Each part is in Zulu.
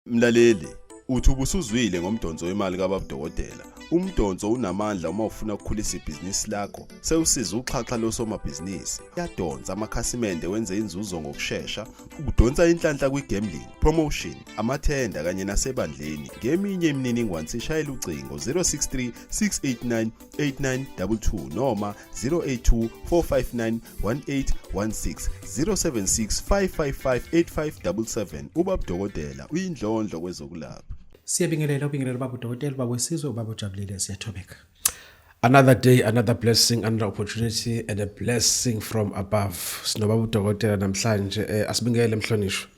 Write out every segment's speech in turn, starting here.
Mlaleli, uthi ubusuzwile ngomdonso wemali kaBabu Dokotela. Umdonso unamandla uma ufuna ukukhulisa ibhizinisi lakho. Sewusiza uxhaxha losomabhizinisi. Uyadonsa amakhasimende wenze inzuzo ngokusheshsha, ukudonsa inhlanhla kwi-gambling, promotion, amathenda kanye nasebandleni. Ngeminye imininingwane sishayela ucingo 063 689 8922 noma 082 459 1816 076 555 8577. uBabu Dokotela uyindlondlo kwezokulapha. Siyabingelela Babu Dokotela, Babu Sizwe, Babu Jabulile, siyathopheka. Another day, another blessing, another opportunity, and a blessing from above. Sino Babu Dokotela namhlanje asibingelele mhlonishwa.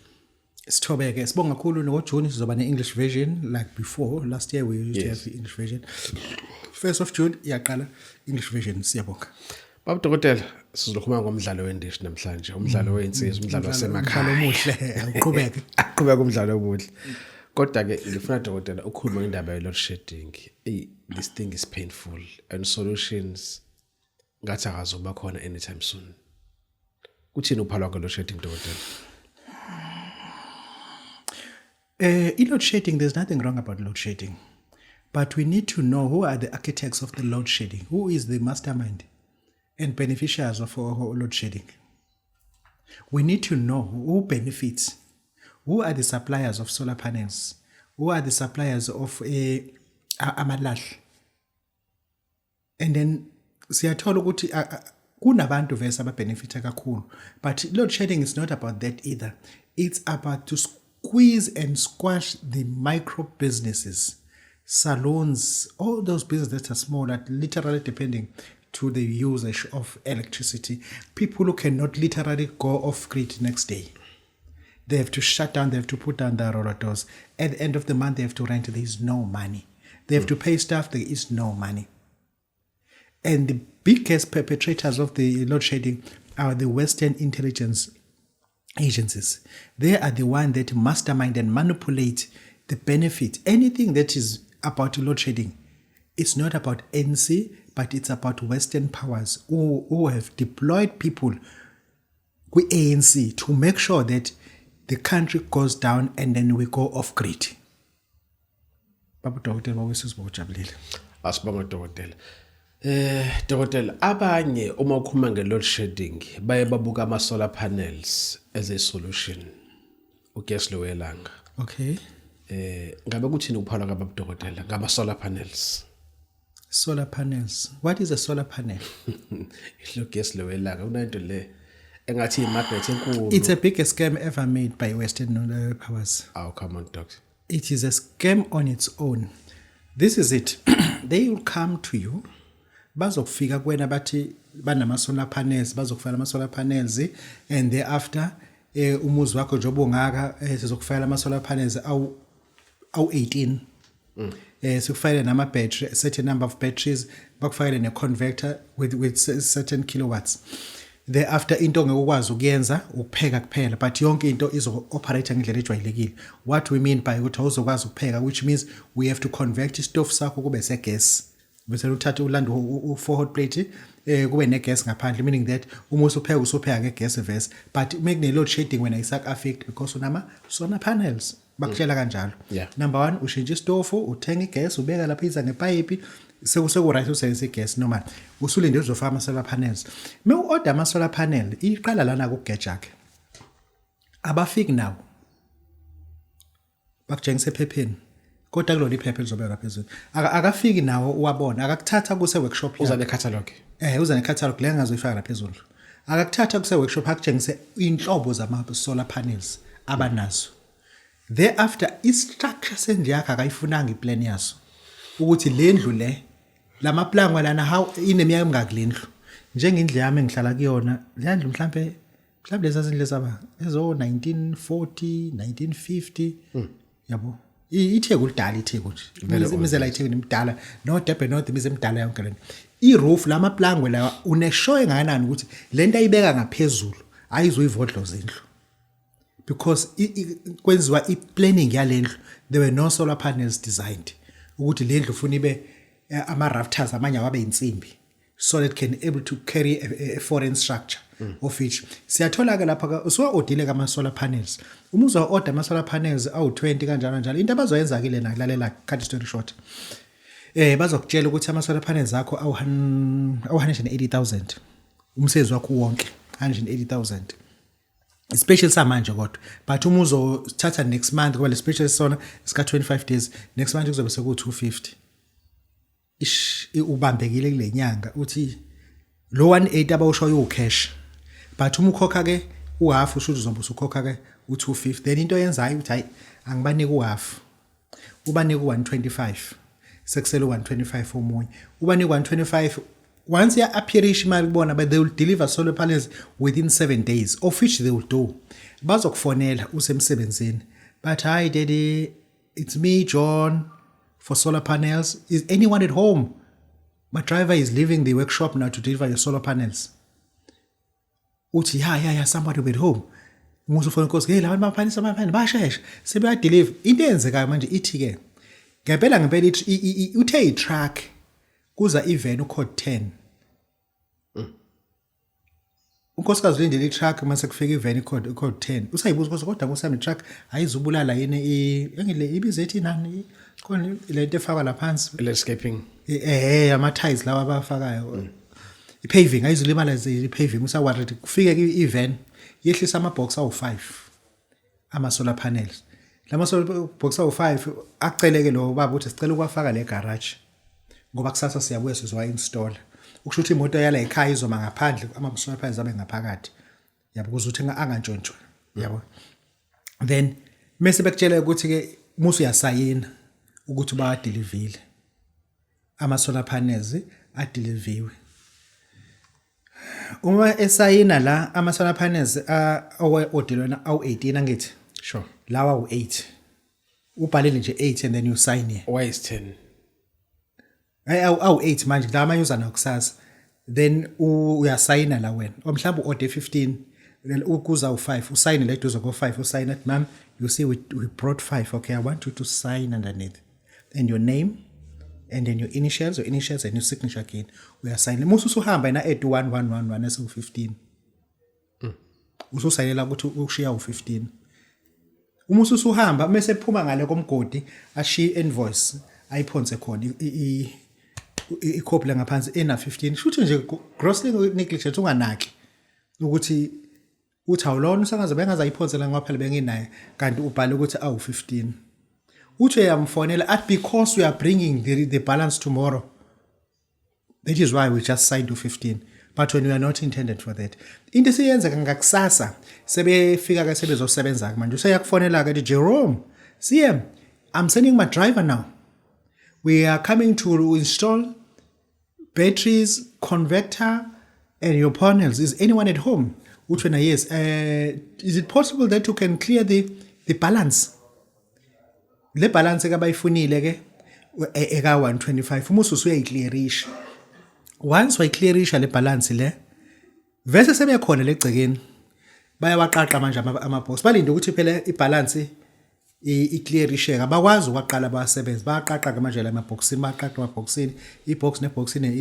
Sithobeke, sibonga kakhulu ngoJune sizoba ne-English version like before. Last year we used to have the English version. 1st of June yaqala English version, siyabonga. Babu Dokotela, sizokhuluma ngomdlalo wendishi namhlanje, umdlalo weinsizwa, umdlalo wasemakhaya. Umdlalo omuhle, uqhubeke. Aqhubeka umdlalo omuhle. Kodwa ke ngifuna Dokotela ukhuluma ngendaba ye load shedding. This thing is painful and solutions ngathi akazoba khona anytime soon. Kuthini uphalwa ke load shedding Dokotela? Load shedding, there's nothing wrong about load shedding. But we need to know who are the architects of the load shedding. Who is the mastermind and beneficiaries of load shedding? We need to know who benefits. Who are the suppliers of solar panels? Who are the suppliers of amalahle? And then siyathola ukuthi kunabantu vese ababenefita kakhulu. But load shedding is not about that either. It's about to squeeze and squash the micro businesses, salons, all those businesses that are small, that literally depending to the usage of electricity. People who cannot literally go off grid next day. They have to shut down, they have to put down their rollers. At the end of the month, they have to rent, there is no money. They have to pay staff, there is no money. And the biggest perpetrators of the load shedding are the Western intelligence agencies. They are the ones that mastermind and manipulate the benefit. Anything that is about load shedding, it's not about NC, but it's about Western powers who have deployed people with ANC to make sure that the country goes down and then we go off grid. Babu Dokotela wawesizwe ujabulile. Asibonga Dokotela. Dokotela, abanye uma ukhuluma nge-load shedding baye babuka ama-solar panels as a solution. Ugesi lo welanga. Okay. Ngabe kuthini ukuphala kaBabu Dokotela ngama-solar panels? Solar panels. What is a solar panel? Lo gesi lo welanga unento le engathi imagnet enkulu. It's the biggest scam ever made by Western powers. Oh, come on, doctor. It is a scam on its own. This is it. They will come to you. Bazokufika kuwena bathi banama solar panels, bazokufaka ama solar panels and thereafter umuzi wakho njobo ngaka sizokufaka ama solar panels awu 18. Sikufaka nama battery, a certain number of batteries, bakufaka ne converter with certain kilowatts. Thereafter into ngekwazi ukuyenza ukupheka kuphela, but yonke into izo operate ngendlela ejwayelekile. What we mean by ukuthi awuzokwazi ukupheka, which means we have to convert istove sakho kube segas. Bese uthatha ulanda u4 hot plate kube negas ngaphandle, meaning that uma usupheka usupheka ngegas vese, but make ne load shedding when isak affect because unama solar panels bakutshela kanjalo. Number 1 ushintsha istove, uthenga igas, ubeka lapha iza ngepipe, seku right usebenzisa igas normal. Usulinde uzofaka ama solar panels. Me order ama solar panel iqala lana ku gadget. Abafiki nawo. Bakujengisa ephepheni. Kodwa kulona iphepha elizobeka phezulu. Akafiki nawo uwabona, akakuthatha kuse workshop yakhe. Uza ne catalog. Uza ne catalog le ngazoyifaka la phezulu. Akakuthatha kuse workshop akujengise inhlobo zama solar panels abanazo. Thereafter istructure sendlu yakhe akayifunanga iplan yaso. Ukuthi le ndlu le lamaplangwa lana how ineminyaka emingaki le ndlu. Njengendlu yami engihlala kuyona, le ndlu mhlambe lezi zindlu zaba ezo 1940, 1950. Yabo. Itheko lidala itheko nje. Imizela itheko nemidala. No Durban North imize emidala yonke lena. I-roof lamaplangwe la uneshow engakanani ukuthi lento ayibeka ngaphezulu ayizoyivodlo zindlu. Because kwenziwa i-planning yalendlu, there were no solar panels designed. Ukuthi lendlu ufuna ibe ama rafters amanye awabe insimbi. so that can able to carry a foreign structure of which siyathola ke lapha usuwa odile kama solar panels uma uzo order ama solar panels awu20 kanjalo into abazoyenza ke lena kulalela cut story short bazokutshela ukuthi ama solar panels akho awu 180,000 umsebenzi wakho wonke 180,000 special samanje kodwa but uma uzothatha next month kuba le special sona sika 25 days next month kuzobe seku 250 ubambekile kule nyanga uthi lo 180 abawushoyo ucash but uma ukhokha ke uhalf usho uzobe usukhokha ke u250 then into yenzayo uthi hayi angibanike uhalf ubanike u125 sekusele u125 omunye ubanike u125 once ya appearish imali kubona but they will deliver solar panels within 7 days of which they will do bazokufonela usemsebenzini but hi daddy it's me John for solar panels. Is anyone at home? My driver is leaving the workshop now to deliver your solar panels. Uthi yeah, somebody will be at home. Musu phone calls, hey, labantu baphanisa basheshe sebeya deliver. Into enzekayo manje ithi ke. Ngempela uthe i-truck kuza even ucode 10. Unkosikazi ulindele i-truck mase kufika i-van code 10. Usayibuza ukuthi kodwa kusami i-truck ayizubulala yini ngile ibize ethi nani? Khona le nto efaka la phansi landscaping ama tiles lawa abafakayo i-paving ayizulimala i-paving usawarrant kufike i-van yehlisa ama-box awu5 ama solar panels lama solar box awu5 akuceleke lo baba uthi sicela ukwafaka le garage ngoba kusasa siyabuya sizowa install ukusho ukuthi imoto yala ekhaya izoma ngaphandle ama solar panels abe ngaphakathi yabo ukuze uthi angantshontshwa yabo then mase bekutshela ukuthi ke musu uyasayina ukuthi badelivile ama solar panels adeliviwe uma esayina la ama solar panels odelwana awu18 angithi sure lawa u8 ubhalele nje 8 and then you sign here why is 10 awu8 manje la ama user nakusasa then uyasayina la wena mhlawumbe order 15 ukuza u5 usayine le duzo ko5 usayina at ma'am you see we brought 5 okay I want you to sign underneath and your name and then your initials and your signature again uyasayina musu usuhamba ina add 1111 esu15 ususayinela ukuthi ushiya u15 uma usuhamba mase ephuma ngale komgodi ashiya invoice ayiphonse khona i-copy la ngaphansi ena 15 shuthe nje grossly negligence unganaki ukuthi uthi awulona usangaze bengazayiphonsela ngaphela benginaye kanti ubhale ukuthi awu15 uthi uyamfonela at because we are bringing the balance tomorrow that is why we just signed to 15 but when we are not intended for that into siyenza ngakusasa sebefika ke sebezosebenza manje useyakufonela ke Jerome CM I'm sending my driver now we are coming to install batteries converter and your panels is anyone at home uthi na yes is it possible that you can clear the balance le balance ke bayifunile ke eka 125 umusu usuyayiclearisha once wayiclearisha le balance le vese sebekhona legcekeni bayawaqaqa manje ama-box balinde ukuthi phela ibalance iclearisheka bakwazi ukwaqala abasebenzi bayaqaqa ke manje la maboxini baqaqa amaboxini ibox neboxini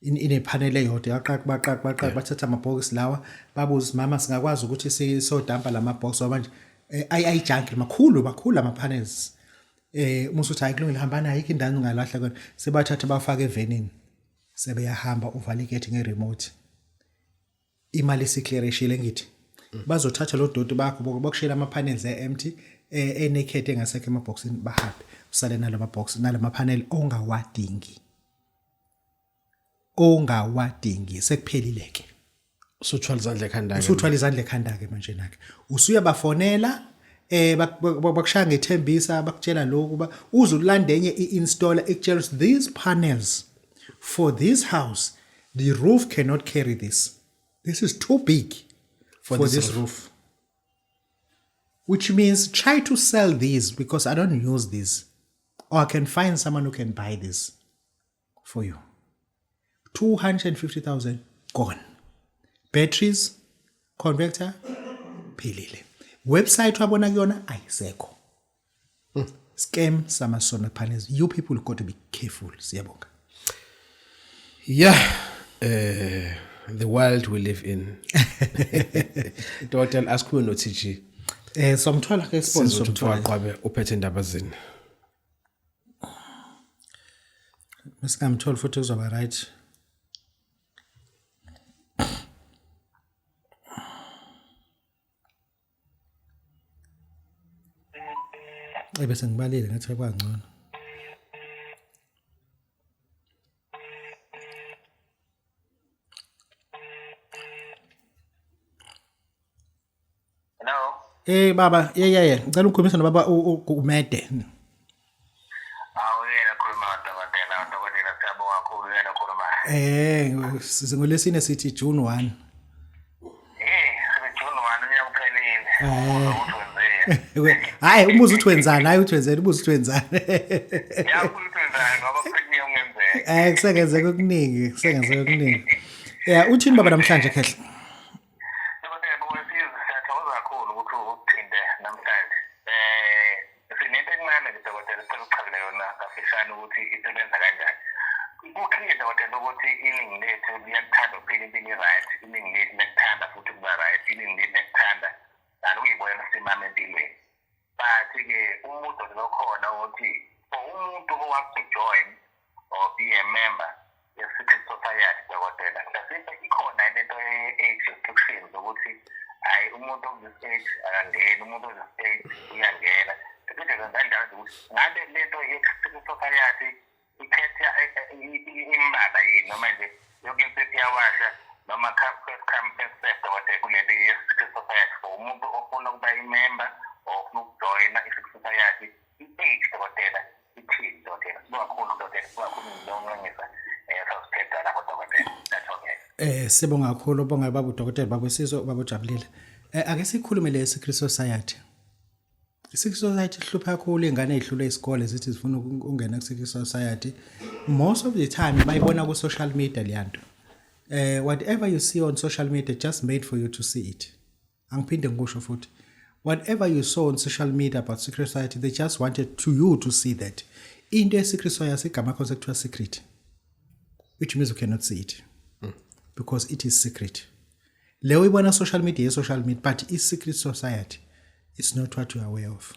ine panel eyodwa yaqaqa bathatha amabox lawa babuza mama singakwazi ukuthi sisodampa lamabox manje ayijungle makhulu ama panels musu uthi ayikulungile hamba nayo ikindani ungalahla kodwa sebathatha bafaka evenini sebeyahamba uvalidate ngeremote imali esiclearishile ngithi bazothatha lo doti bakho bokushela ama panels empty naked engasekho emaboxini bahambe usale nalama box nalama panel ongawadingi sekuphelileke usuthwala izandla ekhanda ke manje nake usuyabafonela bakushaya ngethembisa bakutshela lokhu ba uzulanda enye i-installer ekutshela these panels for this house the roof cannot carry this is too big for this roof which means try to sell these because I don't use these or I can find someone who can buy this for you 250,000 gone batteries converter phelile website wabona kuyona ayisekho scam sama solar panels you people got to be careful siyabonga Yeah, the world we live in. Dokotela asikhulume no TG. Somthola ke sponsor Sizothi somthola. uqwabe uphethe indaba zini. Mesingamtholi futhi uzoba right. Bese ngibalile ngathi kwangcono. Hello. Baba, yeah. Ngicela ukukhulumisa nobaba uMede. Yena khuluma Dokotela siyabonga kakhulu yena khuluma. Singolesine sithi June 1. June 1 uyakuphelile. Uthwenze. Hayi umuzi uthwenzana, hayi uthwenzela umuzi uthwenzana. Yakhulu uthwenzana ngoba kuphinde ungenzeka. Kusengenzeka okuningi. Yeah, uthini baba namhlanje khehle? Dokotela bokwesizwe siyathokoza kakhulu ukuthi ukuthinte namhlanje. Sinento encane ke Dokotela sicela ukuchazela yona kafishane ukuthi isebenza kanjani. Kukhanye Dokotela ukuthi iningi lethu liyakuthanda ukuphila impilo right, iningi lethu liyakuthanda futhi ukuba right, iningi lethu liyakuthanda ukuyibona simama empilweni. But-ke umuntu lokhona ukuthi for umuntu owakujoin or be a member ye-secret society Dokotela, mhlawumbe ikhona lento ye-age restrictions ukuthi hayi umuntu of-this age akangeni, umuntu of-this age uyangena. Kuphinde kanjalo ukuthi ngabe lento ye-secret society ikhetha imbala yini noma nje yonke into iyawasha noma first come first served Dokotela kulento ye-secret society for umuntu ofuna ukuba i-member or ofuna ukujoyina i-secret society i-age Dokotela ithini Dokotela. Kubakhulu Dokotela, kubakhulu ngilongisa sawusiphetha lapho Dokotela. That's okay. Sibonga kakhulu ubonga baba uDokotela baba Sizo baba ujabulile. Ake sikhulume le secret society. I-secret society ihlupha kakhulu ingane ezihlule isikole zithi zifuna ukungena ku-secret society. Most of the time bayibona ku social media leyanto. Whatever you see on social media just made for you to see it. Angiphinde ngikusho futhi. Whatever you saw on social media about secret society, they just wanted you to see that. Into ye-secret society igama concept to a secret, which means you cannot see it because it is secret. Leyo ibona social media but i-secret society is not what you are aware of.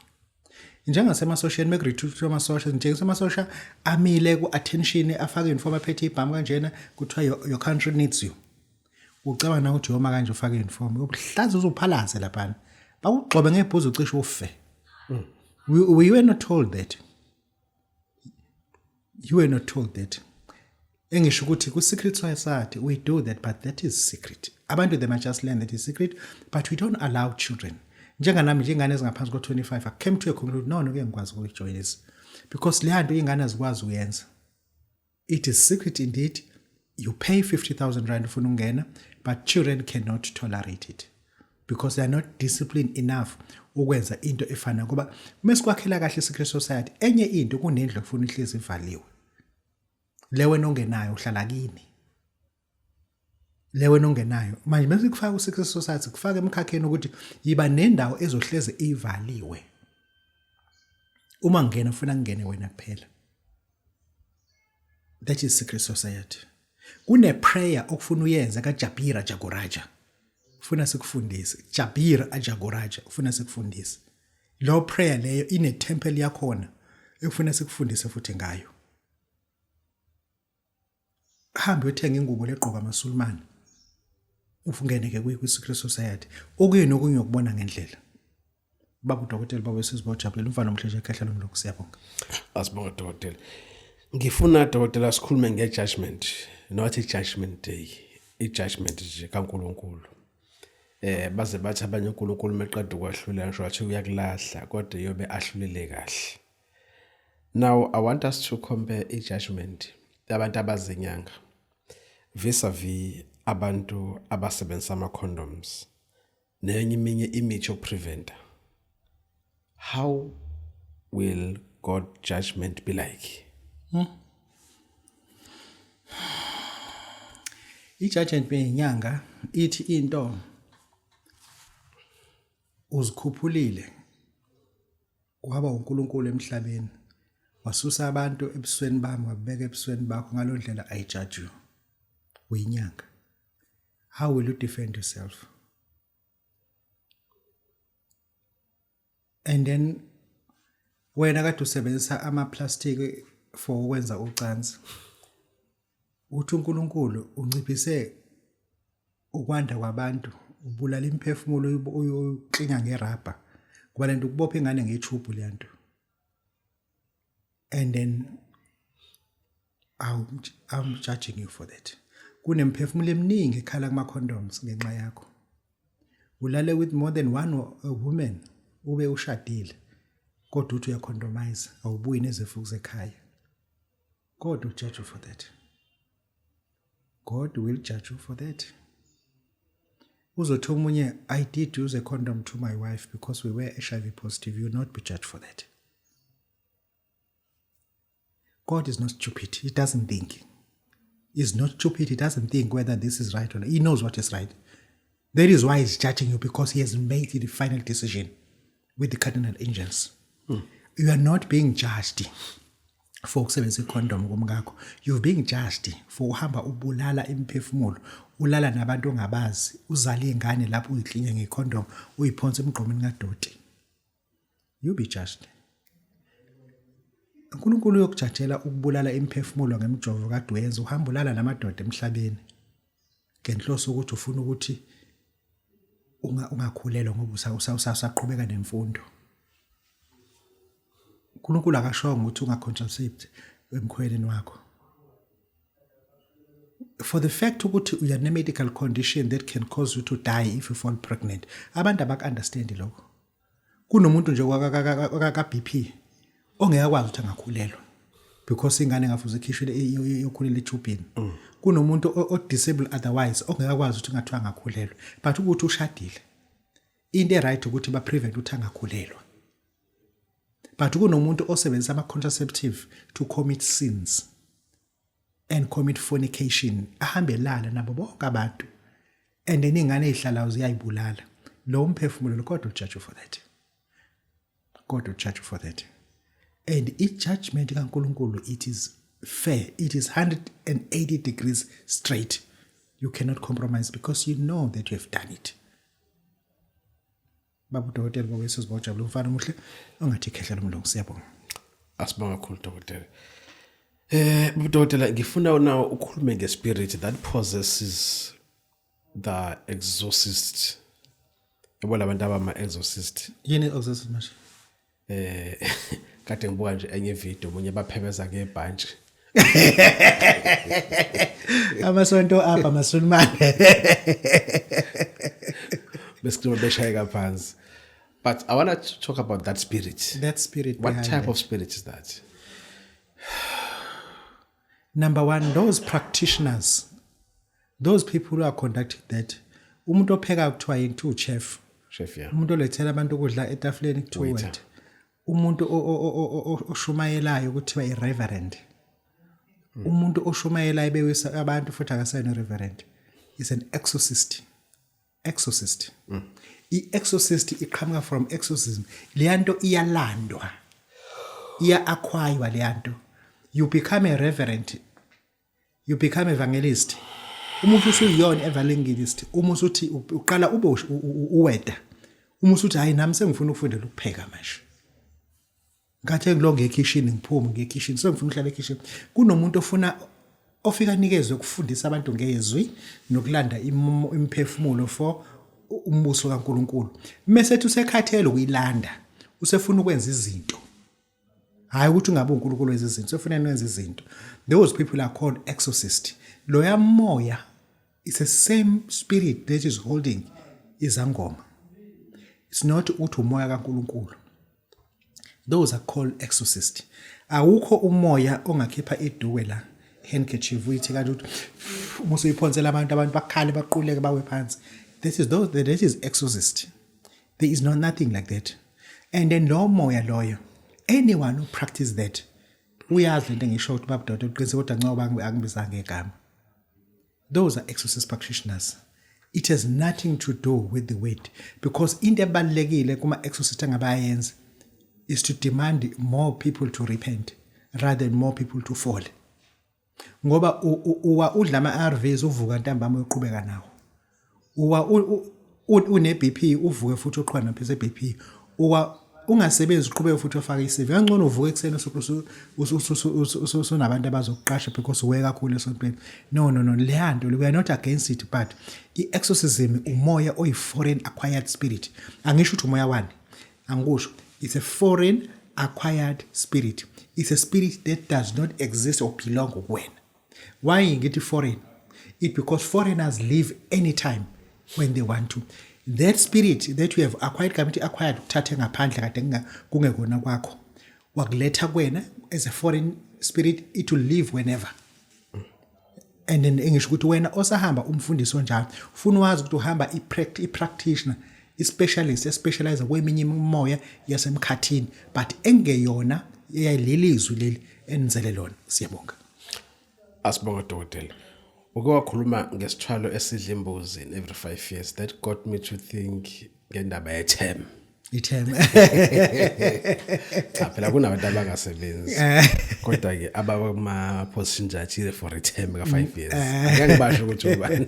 Njengasema-social meku-retweet ama-social njengasema-social amile ku-attention afake uniform aphethe ibhamu kanjena kuthiwa your country needs you. Ucabanga na ukuthi yoma kanje ufake uniform ubuhlaza uzuphalaze laphana bakugxobe ngebhuzu ucishe ufe. We were not told that. You were not told that. Engisho ukuthi ku-secret society we do that, but that is secret. Abantu they might just learn that is secret, but we don't allow children. Njenganami njengane ezingaphansi ko-25 I came to a conclusion no ke ngikwazi ukujoin this because le nto ingane azikwazi uyenza. It is secret indeed. You pay 50,000 rand ufuna ungena, but children cannot tolerate it because they are not disciplined enough ukwenza into efana ngoba mesikwakhela kahle secret society enye into kunendlu ufuna ihlezi ivaliwe. Lewe nongenayo uhlala kini. Lewe nongenayo manje bese kufaka ku-secret society kufaka emkhakheni ukuthi yiba nendawo ezohleze ivaliwe. Uma ngena ufuna ngene wena kuphela. That is secret society. Kune prayer okufuna uyenza kaJabira Jagoraja. Ufuna sikufundise. Jabira Jagoraja ufuna sikufundise. Lo prayer leyo ine temple yakhona ufuna sikufundise futhi ngayo. Hambe uthenga ingubo legqoka amaSulumane. Ufungene ke kwi-secret society. Okuye nokunye ukubona ngendlela. Babu Dokotela baba Sizo ujabulile umfana omhleshe ekhehla lomloko siyabonga. Asibonga Dokotela. Ngifuna Dokotela sikhulume nge-judgment. Not i-judgment day. I-judgment nje kaNkulunkulu. Baze bathi abanye uNkulunkulu meqeda ukwahlula ngisho wathi uyakulahla kodwa yobe ahlulele kahle. Now I want us to compare i-judgment yabantu abazinyanga vis-a-vis abantu abasebenzisa ama-condoms nenye iminye imithi yokupreventa. How will God judgment be like? I-judgment beyinyanga ithi into uzikhuphulile waba uNkulunkulu emhlabeni wasusa abantu ebusweni bami wabeka ebusweni bakho ngalondlela I judge you. uyinyanga. How will you defend yourself? And then wena kade usebenzisa ama-plastic for ukwenza ucansi, uthi uNkulunkulu unciphise ukwanda kwabantu, ubulala imiphefumulo uyoklinga ngerabha kuba lento kubopha ingane ngethubu leyanto. And then I'm judging you for that. Kunemphefumulo eminingi ekhala kuma-condoms ngenxa yakho. Ulale with more than one woman, ube ushadile, kodwa uthi uyacondomise, awubuyi nezifuku zekhaya. God will judge you for that. God will judge you for that. Uzothi omunye, I did use a condom to my wife because we were HIV positive. You will not be judged for that. God is not stupid. He doesn't think. He's not stupid. He doesn't think whether this is right or not. He knows what is right. That is why he's judging you, because he has made the final decision with the cardinal angels. You are not being judged for ukusebenzisa icondom kumkakho. You're being judged for uhamba ubulala imiphefumulo, ulala nabantu ongabazi, uzale ingane lapho uyiklinye ngecondom, uyiphonsa emgqomeni kadoti. You'll be judged. uNkulunkulu uyokujajela ukubulala imiphefumulo ngemjovo kade uyenza, uhamba ulala namadoda emhlabeni ngenhloso ukuthi ufuna ukuthi ungakhulelwa ngoba usaqhubeka nemfundo. uNkulunkulu akashongo ukuthi ungacontracept emkhweleni wakho. For the fact ukuthi you have a medical condition that can cause you to die if you fall pregnant, abantu abaku-understand lokho. Kunomuntu nje ka-BP ongekakwazi ukuthi angakhulelwa because ingane engafuze ikhishwe yokhulela ethubhini. Kunomuntu o-disabled otherwise ongekakwazi ukuthi ngathiwa angakhulelwa, but ukuthi ushadile, into eright ukuthi ba-prevent ukuthi angakhulelwa. But kunomuntu osebenzisa ama-contraceptive to commit sins and commit fornication, ahambe lala nabo bonke abantu, and then ingane ezihlalayo ziyayibulala. Lo mphefumulo, God will judge you for that. God will judge you for that. And each judgment kaNkulunkulu, it is fair. It is 180 degrees straight. You cannot compromise because you know that you have done it. Babu Dokotela bawethu sibojabula umfana muhle ongathi khehlela umlungu, siyabonga. Asibonga kakhulu Dokotela. Babu Dokotela, ngifuna now ukhulume ngespirit that possesses the exorcist. Yabo labantu abama-exorcist. Yini exorcist manje? Kade ngibuka nje enye video munye baphebeza ngebhantshi. Amasonto apha masunimane. Basically beshayeka phansi. But I want to talk about that spirit. That spirit. What type of spirit is that? Number one, those practitioners, those people who are conducting that, umuntu opheka kuthiwa yinto chef. Chef, yeah. Umuntu olethela abantu ukudla etafuleni kuthiwa waiter. Umuntu oshumayelayo kuthiwa i-reverend. Umuntu oshumayelayo bewisa abantu futhi akasayina reverend is an exorcist. Exorcist. I-exorcist iqhamuka from exorcism. Leyanto iyalandwa. Iya-acquire leyanto. You become a reverend. You become evangelist. Umuntu usuyiyona evangelist. Umuntu uthi uqala ube uweda. Umuntu uthi hayi nami sengifuna ukufundela ukupheka manje. Ngathi ngilonge ekitchen ngiphume ngekitchen sengifuna ukuhlala ekitchen. Kunomuntu ofika nikezwe ukufundisa abantu ngezwi nokulanda imphefumulo for umbuso kaNkulunkulu. Mase usekhathele ukuyilanda, usefuna ukwenza izinto. Hayi ukuthi ungabe uNkulunkulu wenza izinto, usefuna ukwenza izinto. Those people are called exorcists. Loya moya is the same spirit that is holding izangoma. It's not uthi umoya kaNkulunkulu. Those are called exorcists. Awukho umoya ongakhipha iduwe la handkerchief uyithi kanti uthi musu iphonsela abantu bakhale baquleke bawe phansi. That is exorcist. There is nothing like that. And then lo moya loyo, anyone who practice that, uyazi lento ngisho ukuthi Babu Dokotela uqinise kodwa ncoba angibizanga ngegama. Those are exorcist practitioners. It has nothing to do with the word, because into ebalekile kuma exorcist angabayenza is to demand more people to repent rather than more people to fall. ngoba uwa udla ama-ARVs uvuka ntambama uyoqhubeka nawo. Uwa une-BP uvuke futhi uqhubeka naphisa BP. Uwa ungasebenzi uqhubeke futhi ufake i-CV. Kangcono uvuke ekuseni usunabantu abazokuqasha because uwe kakhulu esontweni. No. Leya nto we are not against it, but i-exorcism umoya oyi-foreign acquired spirit. Angisho ukuthi umoya wani. Angisho. It's a foreign acquired spirit. It's a spirit that does not exist or belong when. Why ngithi foreign? It because foreigners live anytime when they want to. That spirit that we have acquired uthathe ngaphandle kade kungekona kwakho. Wakuletha kwena as a foreign spirit, it will live whenever. And then ngisho ukuthi wena osahamba umfundisi onjalo ufuna wazi ukuthi uhamba i-practitioner, i-specialist especialize kweminye imimoya yasemkhathini, but engeyona yayilelizwi leli enzele lona. Siyabonga. Asibonga Dokotela. Uke wakhuluma ngesithwalo esidla imbuzi every 5 years. That got me to think ngendaba ye-term. I-term. Cha phela kunabantu abangasebenzi. Kodwa ke abama position judge for a term ka 5 years. Ngeke basho ukuthi ubani.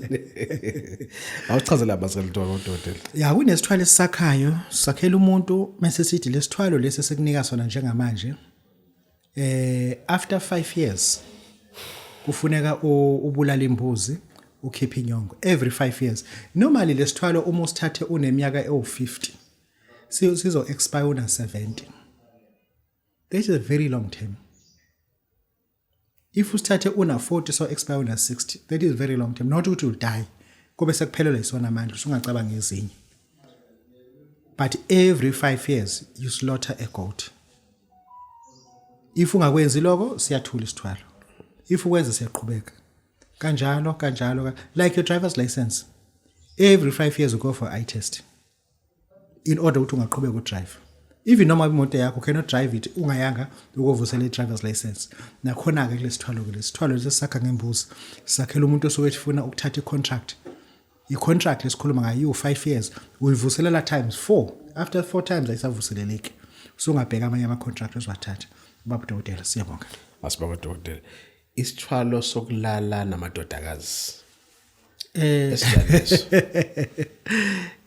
Awuchazela abazali Dokotela. Ya kunesithwalo esisakhayo, sakhela umuntu mase sithi lesithwalo lesi sekunika sona njengamanje. After 5 years kufuneka ubulala imbuzi ukhipha inyongo every 5 years. Normally lesithwalo uma usithathe uneminyaka ewu50 sizo expire una 70. That is a very long term. If usithathe una 40 so expire una 60, that is very long term. Not ukuthi will die kube sekuphelelwa isona amandla usungacabanga ezinye. But every 5 years you slaughter a goat. If ungakwenzi lokho siyathula isithwalo. If ukwenza siyaqhubeka. Kanjalo like your driver's license. Every 5 years you go for eye test. In order ukuthi ungaqhubeka udrive. Even noma imoto yakho cannot drive it ungayanga ukovusela i-driver's license. Nakhona ke lesithwalo lesisakha ngembuzi. Sakhela umuntu osokuthi ufuna ukuthatha i-contract. I-contract lesikhuluma ngayo 5 years uyivuselela times 4. After 4 times ayisavuseleleki. Usungabheka amanye ama-contract ozwathatha. Babu Dokotela siyabonga. Asibonga Dokotela. Isithwalo sokulala namadodakazi.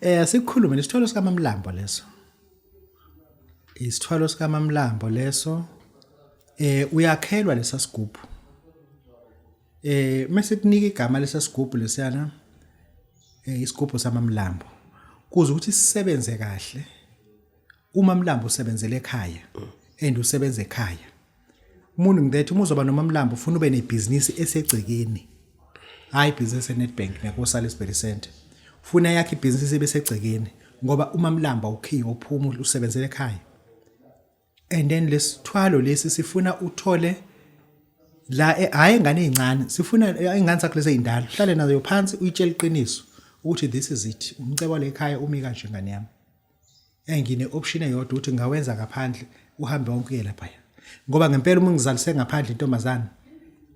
Asikhulume lesithwalo sikaMamlambo leso. Isithwalo sikaMamlambo leso uyakhelwa lesa sigubhu. Mase kunika igama lesa sigubhu lesiyana isigubhu saMamlambo. Kuze ukuthi sisebenze kahle. UMamlambo usebenzele ekhaya and usebenza ekhaya. Meaning that uma uzoba noMamlambo ufuna ube nebhizinisi esegcekeni. Hayi business eNetbank nekoSalisbury Center. Ufuna yakhe ibhizinisi ebesegcekeni ngoba uMamlambo ukhiye uphuma usebenzele ekhaya. And then lesithwalo lesi sifuna uthole la hayi ingane ezincane, sifuna ingane zakho lezi ezindala. Uhlale nazo phansi uyitshela iqiniso ukuthi this is it. Umcebo lekhaya umi kanje ngane yami. Engine option eyodwa ukuthi ngawenza ngaphandle uhambe wonke uye lapha. Ngoba ngempela uma ngizalise ngaphandle intombazana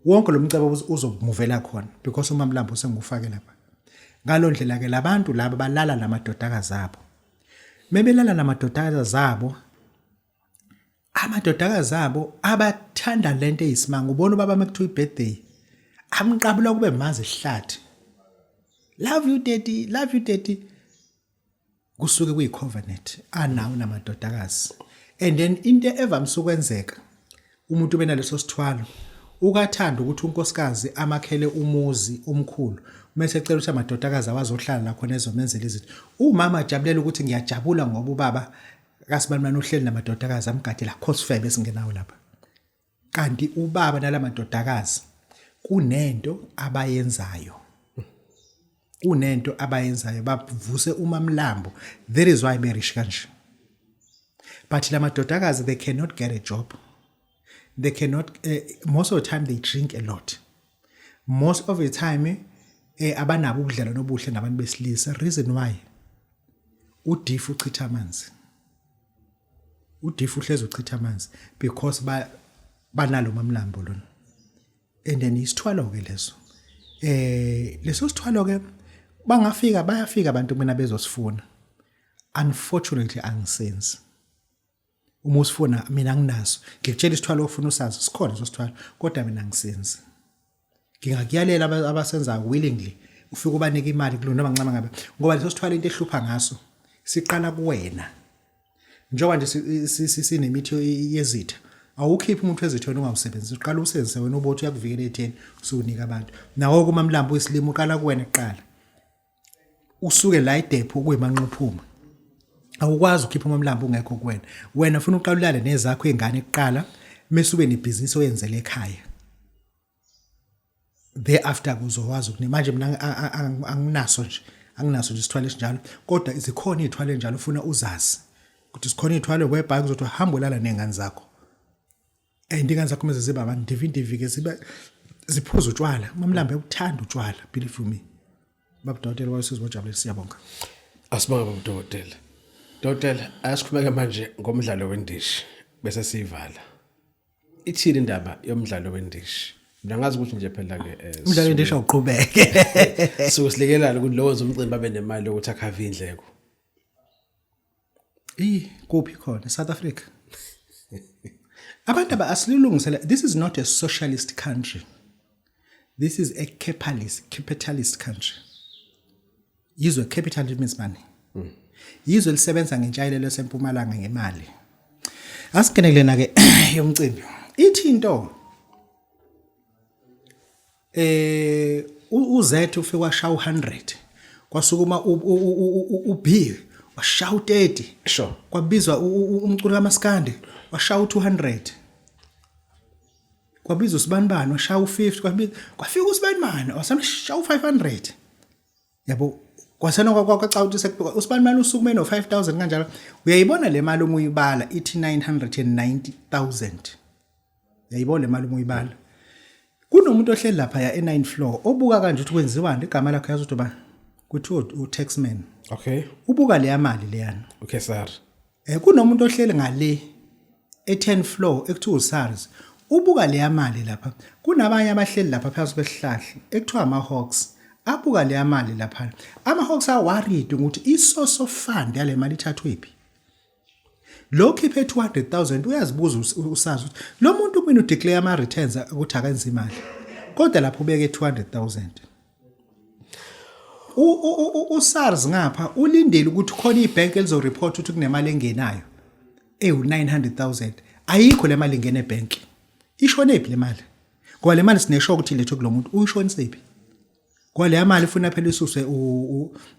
wonke lo mcebo uzomuvela khona because uMamlambo usengufake lapha. Ngalo ndlela ke labantu laba balala namadodakazi abo. Mebelala namadodakazi abo, amadodakazi abo abathanda lento eyisimanga. Ubona ubaba mekuthiwa ibirthday amqabula kube mazi ihlathi. Love you daddy. Kusuke kuyicovenant anawo namadodakazi. And then into evamsa ukwenzeka umuntu benaleso sithwalo ukathanda ukuthi unkosikazi amakhele umuzi omkhulu mase ecela ukuthi amadodakazi awazohlala la khona ezomenzela izinto. Umama ajabulela ukuthi ngiyajabula ngoba ubaba kasibanibani uhleli namadodakazi amgadela cosfebe esingenawo lapha. Kanti ubaba nalamadodakazi kunento abayenzayo. Bavuse uMamlambo. That is why marriage kanje. But lamadodakazi they cannot get a job. They cannot most of the time they drink a lot. Most of the time abanabo ukudlala nobuhle nabantu besilisa. Reason why udifu uchitha amanzi. Udifu uhlezi uchitha amanzi because banalo Mamlambo lona. And then isithwalo ke leso. Leso sithwalo ke bayafika abantu mina bezosifuna. Unfortunately angisenzi. Uma usifuna mina anginaso. Ngikutshela isithwalo ofuna usazi sikhona sosithwalo kodwa mina angisenzi. Ngingakuyalela abasenza willingly ufike ubanike imali kulona noma nqama ngabe ngoba leso sithwala into ehlupha ngaso siqala kuwena. Njengoba nje sinemithi yezitha awukhiphi umuntu wezithweni ungawusebenzisi uqala usebenzise wena ubothi uyakuvikela etheni usunika abantu. Nawo kuma mlambo wesilimo uqala kuwena kuqala. Usuke la idepho kuyimanqophuma. Awukwazi ukhipha umlambo ungekho kuwena. Wena ufuna uqala ulale nezakho ezingane kuqala mase ube nebhizinisi oyenzele ekhaya. Thereafter kuzokwazi ukuthi manje mina anginaso nje isithwalo esinjalo kodwa izikhona izithwalo enjalo ufuna uzazi ukuthi sikhona izithwalo webhayiki uzothi hamba ulala nezingane zakho. Ingane zakho mase ziba abantu divike ziphuza utshwala. Umamlambe ukuthanda utshwala, believe me. Babu Dokotela wayesizobajabulisa siyabonga. Asibonga Babu Dokotela. Dokotela, asikhulumeke manje ngomdlalo wendishi bese siyivala. Ithini indaba yomdlalo wendishi? Mina ngazi ukuthi nje phela ke Umdlalo wendishi awuqhubeke. Silekelana ukuthi lowo zomcimbi abe nemali yokuthi akhave indleko. Kuphi khona South Africa? Abantu asililungisela. This is not a socialist country. This is a capitalist country. Yizwe capitalism means money. Yizwe lisebenza ngentsayelelo sempumalanga ngemali. Asikenelena ke yomcimbi. Ithi into uZ ufike washawa 100 kwasukuma uB washawa 30 sure kwabizwa umculo kaMaskandi washawa 200 kwabizwa uSibanibani washawa 50 kwafika uSibanibani wasamshawa 500 yabo kwasena kwacawuthi uSibanibani usukume no 5000 kanjalo uyayibona le mali umuyibala ithi 990,000 uyayibona le mali umuyibala kunomuntu ohleli lapha ya e9 floor obuka kanje ukuthi kwenziwani igama lakhe yazi ukuthi ba kuthiwa utaxman. Okay. Ubuka le mali leyana. Okay sir. Kunomuntu ohleli ngale e10 floor ekuthiwa uSARS. Ubuka le mali lapha. Kunabanye abahleli lapha phansi kwesihlahla ekuthiwa ama-Hawks. Abuka le mali lapha. Ama-Hawks are worried ukuthi isource of fund yale mali ithathwephi. Lo khiphe 200,000 uyazibuza usazi ukuthi lo muntu kumina udeclare ama returns ukuthi akenza imali. Kodwa lapho ubeke 200,000. uSARS ngapha ulindele ukuthi khona ibank elizo report ukuthi kunemali engenayo u900,000 ayikho le mali ingene ebank ishone ephi le mali ngoba le mali sinesho ukuthi letho kulomuntu uyishone sephi ngoba le mali ufuna phela isuswe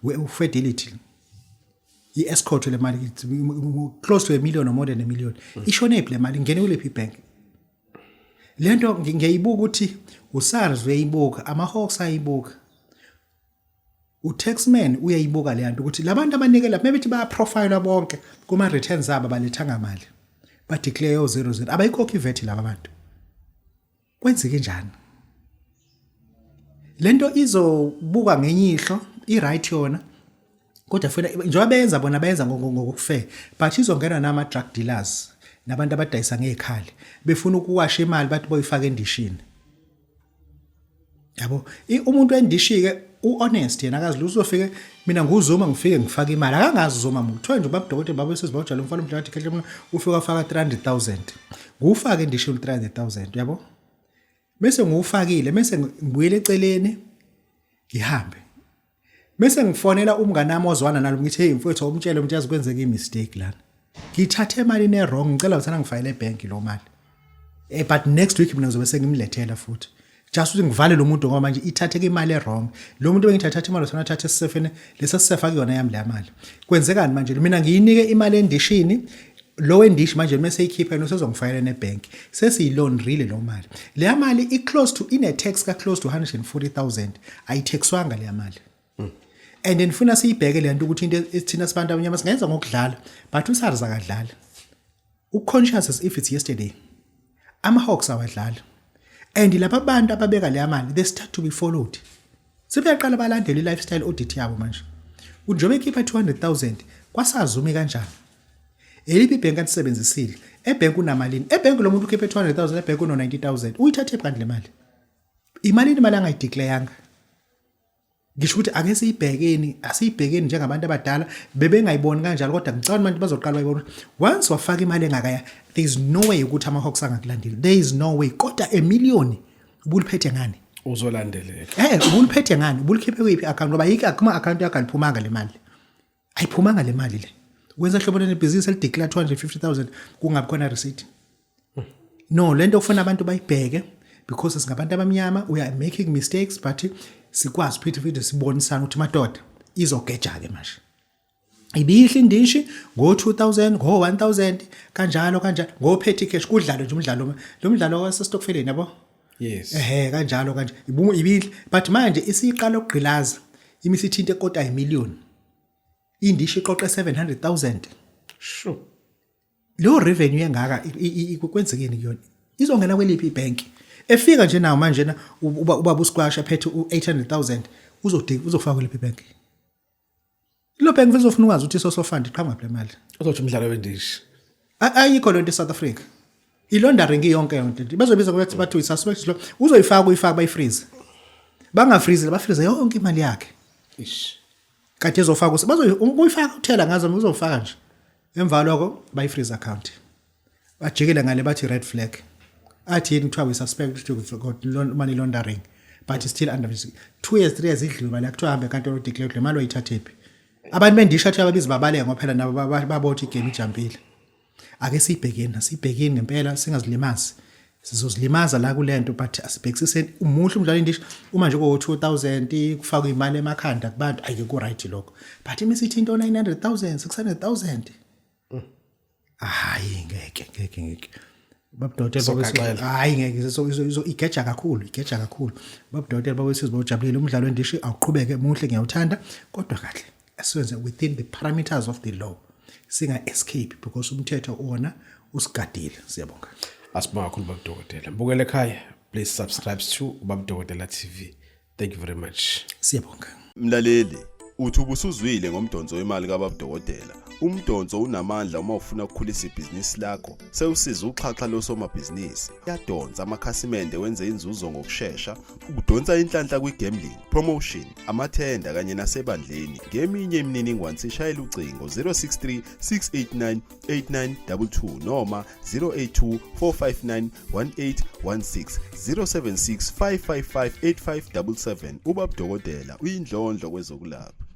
ufidelity i-escort le mali close to 1 million or more than 1 million ishone ephi le mali ingene kulephi ibank lento ngiyayibuka ukuthi uSARS uyayibuka ama-Hawks ayibuka utaxman uyayibuka le nto ukuthi labantu abanikela maybe ba profile bonke kuma returns zabo balethanga imali ba declare 00 abayikhokhi iVAT laba bantu kwenzeke njani lento izobuka ngenyihlo i-right yona kodwa funa njengoba benza bona benza ngokufair but izongena nama drug dealers nabantu abadayisa ngezikhali befuna ukuwasha imali bathi boyifaka endishini yabo umuntu wendishike uhonest yena akazi uzofike mina nguzoma ngifike ngifaka imali akangazi uzoma muthiwe nje Babu Dokotela baba sesibawujala umfana umdlalo tikhehle mina ufika wafaka 300,000 ngufaka endishini 300,000 yabo bese ngufakile bese ngibuyele eceleni ngihambe bese ngifonela umngane wami ozwana nalo ngithi hey mfowethu umtshele ukuthi yazi kwenzeke imistake lana ngithathe imali ne wrong ngicela ukuthi ngifayile ebank lo mali but next week mina ngizobe sengimlethela futhi just ukuthi ngivale lo muntu ngoba manje ithatheke imali wrong lo muntu bengithatha imali usona thatha sisefene lesasifaka yona yami le mali kwenzekani manje mina ngiyinike imali endishini lo wendishi manje mase ikhipha yena usezongifayela nebank sesiyiloan really lo mali le mali i close to ine tax ka close to 140,000 ayitaxwanga le mali and then funa siyibheke le nto ukuthi into ethina sibantu abanyama singenza ngokudlala but uSARS akadlala uconscious as if it's yesterday ama-Hawks awadlala and lapha abantu ababeka le mali they start to be followed sebeyaqala balandela i-lifestyle audit yabo manje njengoba ekhipha 200,000 kwasazumi kanjani eliphi ibhenki alisebenzisile ebhenki unamalini ebhenki lo muntu ukhiphe 200,000 ebhenki uno 90,000 uyithathe kanti le mali imali angayideclareanga ngisho ukuthi ake siyibhekeni asiyibhekeni njengabantu abadala bebengayiboni kanjalo kodwa ngicabanga manje bazoqala bayibona once wafaka imali engakaya there is no way ukuthi ama-Hawks angakulandeli there is no way kodwa 1 million ubuliphethe ngani uzolandeleka ubuliphethe ngani ubulikhiphe kuyiphi account ngoba yiki akuma account yakho aliphumanga le mali ayiphumanga le mali le wenza hlobo lebhizinisi elideclare 250,000 kungabi khona receipt no lento ufuna abantu bayibheke because singabantu abamnyama we are making mistakes but sikwazi futhi sibonisana ukuthi madoda izogeja ke manje ibihle indishi ngo 2000 ngo 1000 kanjalo ngo petty cash kudlalo nje umdlalo lo mdlalo wasestokfeleni yabo yes kanjalo kanje ibihle but manje isiqala ukugqilaza imisithinte ekota yimillion indishi iqoqe 700,000 sure lo revenue engaka kwenzekeni kuyona izongena kweliphi ibank efika nje nawo manje na ubaba uSquash aphethe u800,000 uzofaka kweliphi ibank lo bank uzofuna ukwazi ukuthi social fund iqhamuka le mali uzothi umdlalo wendishi ayikho lonto eSouth Africa ilondering yonke yonke bazobiza ukuthi bathu suspect lo uyifaka bayifreeze bangafreeze bafreeze yonke imali yakhe ish kade ezofaka uyifaka uthela ngazo uzofaka nje emva lokho bayifreeze account bajikele ngale bathi red flag athi yini kuthiwa we suspect to money laundering but still under 2 years 3 years idlule mali yakuthiwa hambe kanti lo declare le mali oyithathephi abantu bendisha athi ababizi babaleka ngoba phela nabo babothi igame ijampile ake sibhekeni ngempela singazilimazi sizozilimaza la kulento but asibhekisise umuhle umdlalo indishi uma nje ko 2000 kufaka imali emakhanda kubantu ayike ku right lokho but imisithi into 900,000 600,000 hayi ngeke Babu Dokotela hayi ngeke igeja kakhulu Babu Dokotela babesizwe bawujabulile umdlalo wendishi awuqhubeke muhle ngiyawuthanda kodwa kahle asiwenze within the parameters of the law singa escape because umthetho wona usigadile siyabonga asibonga kakhulu Babu Dokotela mbukele ekhaya please subscribe to Babu Dokotela TV thank you very much siyabonga mlaleli uthi ubusuzwile ngomdonso wemali kaBabu Dokotela umdonso unamandla uma ufuna ukukhulisa ibhizinisi lakho sewusiza uxhaxha losomabhizinisi yadonsa amakhasimende wenze inzuzo ngokusheshsha ukudonsa inhlanhla kwigambling promotion amathenda kanye nasebandleni ngeminye imininingwane sishayela ucingo 063 689 8922 noma 082 459 1816 076 555 8577 uBabu Dokotela uyindlondlo kwezokulapha